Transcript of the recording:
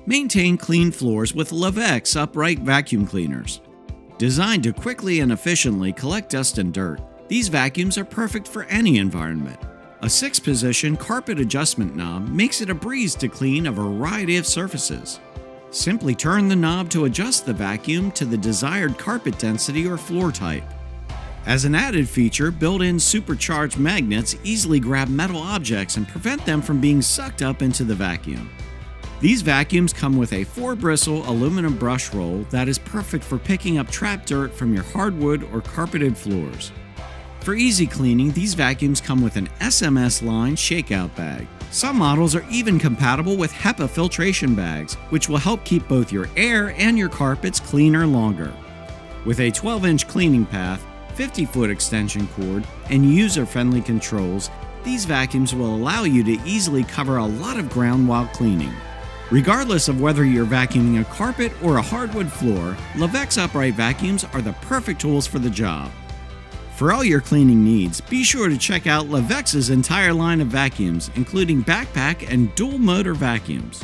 Maintain clean floors with Lavex Upright vacuum cleaners. Designed to quickly and efficiently collect dust and dirt, these vacuums are perfect for any environment. A 6-position carpet adjustment knob makes it a breeze to clean a variety of surfaces. Simply turn the knob to adjust the vacuum to the desired carpet density or floor type. As an added feature, built-in supercharged magnets easily grab metal objects and prevent them from being sucked up into the vacuum. These vacuums come with a 4-bristle aluminum brush roll that is perfect for picking up trapped dirt from your hardwood or carpeted floors. For easy cleaning, these vacuums come with an SMS line shakeout bag. Some models are even compatible with HEPA filtration bags, which will help keep both your air and your carpets cleaner longer. With a 12-inch cleaning path, 50-foot extension cord, and user-friendly controls, these vacuums will allow you to easily cover a lot of ground while cleaning. Regardless of whether you're vacuuming a carpet or a hardwood floor, Lavex Upright vacuums are the perfect tools for the job. For all your cleaning needs, be sure to check out Lavex's entire line of vacuums, including backpack and dual motor vacuums.